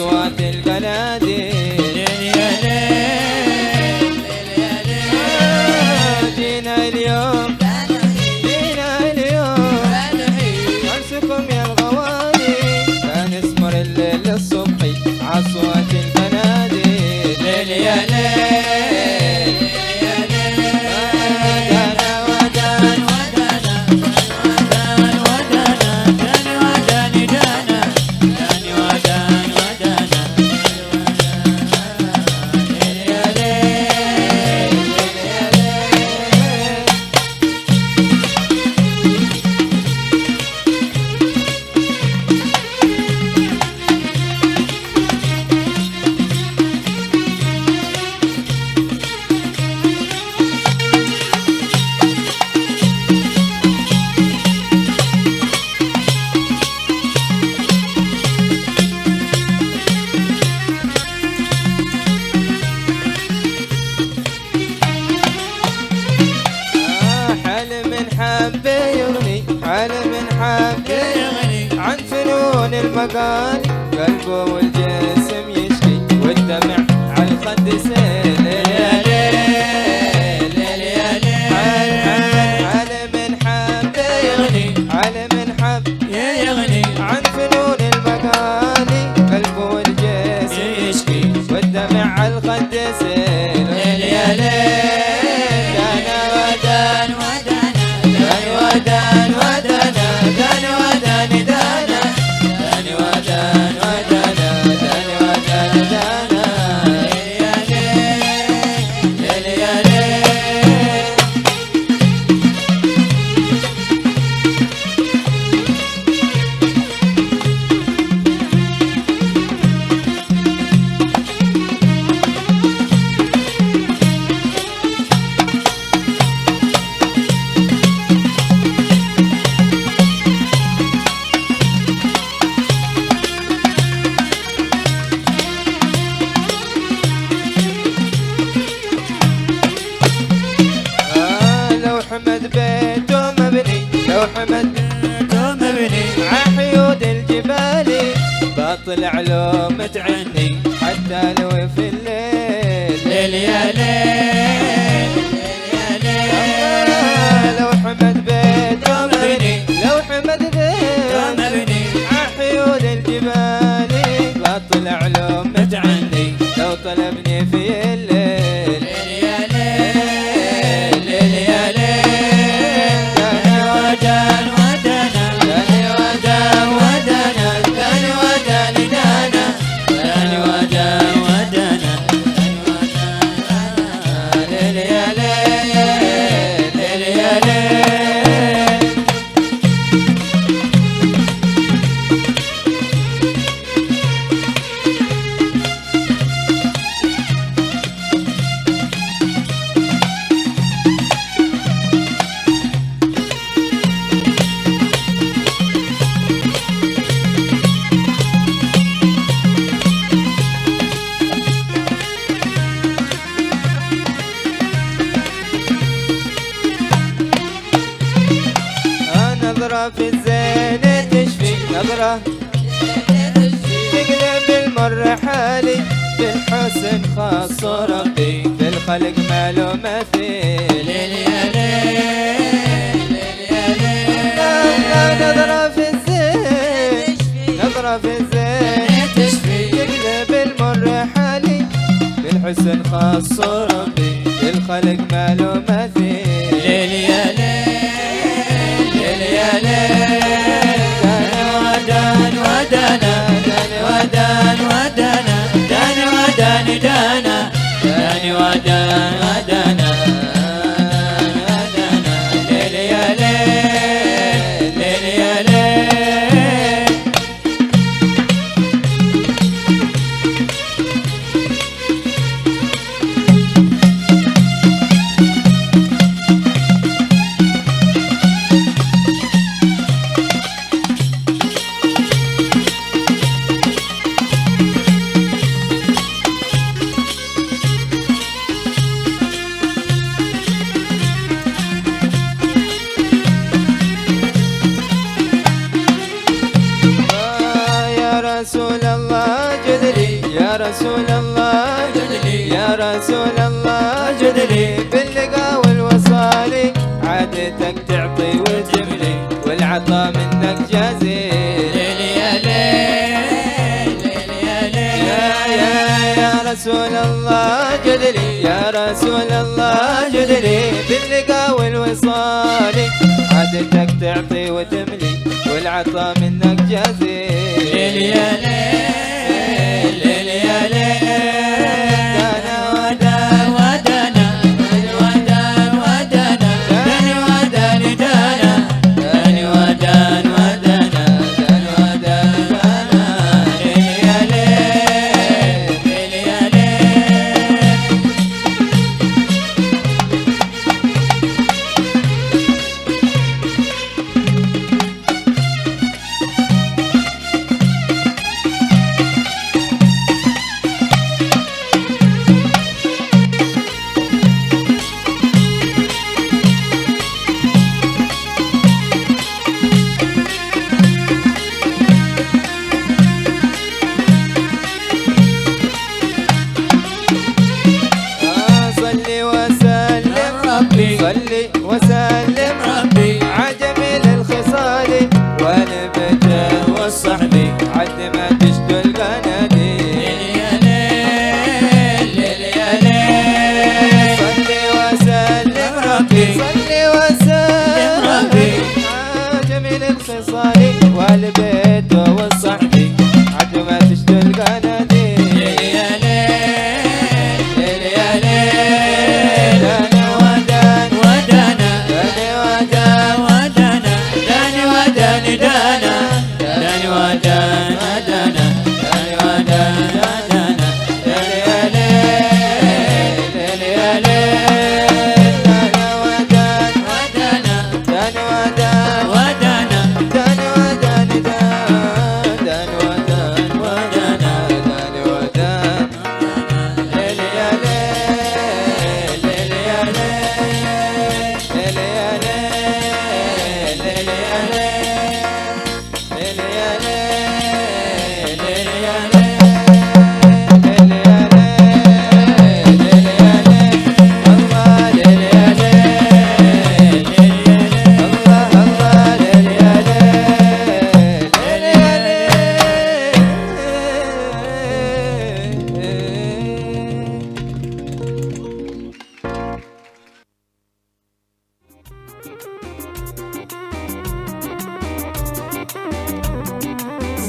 أصوات القناديل. يا ليل يا ليل جينا اليوم جينا اليوم أمسكم يا الغوالي، فنسمر الليل الصبحي أصوات القناديل. ليل يا ليل يا ليل ودانا ودانا ودانا ودانا داني وداني دانا داني ودان ودانا ليل يا ليل يا ليل حال من حب يغني، حال من حب يغني عن فنون المقال، قلبه والجسم يشكي والدمع على الخد سيل. يا ليل يا ليل حال من حب يغني حال من حب يغني عن فنون المقال، قلبه والجسم يشكي والدمع على الخد سيل. ليل يا ليل دانا ودان ودانا داني ودان ودانا داني وداني دانا داني ودان ودانا داني ودان دانا ليل يا ليل ليل يا ليل لو حمد بيته مبني، لو حمد دوم مبني عحيود الجبال، بطلع له متعني حتى لو في الليل. ليل يا ليل يا ليل لو حمد بيته مبني، لو حمد دوم بيته مبني عحيود الجبال، بطلع له متعني لو طلبني في الليل. ليل يا ليل ليل يا ليل داني ودان ودانا داني ودان ودانا داني وداني دانا داني ودان ودانا داني ودان ليل يا ليل ليل يا ليل نظرة في الزين تشفي، نظرة تقلب المر حالي، بالحسن خاص ربي، بالخلق ما له مثيل. ليل يا ليل ليل يا ليل نظرة في الزين، نظرة في الزين تشفي تقلب المر حالي، بالحسن خاص ربي، بالخلق ما له مثيل. ليل يا ليل ليل يا ليل داني ودان ودانا داني ودان ودانا داني وداني دانا داني ودان ودانا ليل يا ليل ليل يا ليل رسول الله جدلي يا رسول الله جدلي باللقاء والوصال عادتك تعطي وتملي والعطا منك جزيل ليل يا ليل ليل يا ليل يا رسول الله جدلي يا رسول الله جدلي باللقاء والوصال عادتك تعطي وتملي والعطا منك جزيل ليل يا ليل ليل يا ليل دانا ودانا ودان ودانا داني وداني دانا داني ودان ودانا دان ودان ودانا ليل يا ليل ليل يا ليل صلي وسلم ربي صلي وسلم ربي عجميل الخصال والبدر والصحب عد ما تشتو القناديل ليل يا ليل ليل يا ليل صلي وسلم ربي صلي وسلم ربي عجميل الخصال والبدر والصحب عد ما تشتو القناديل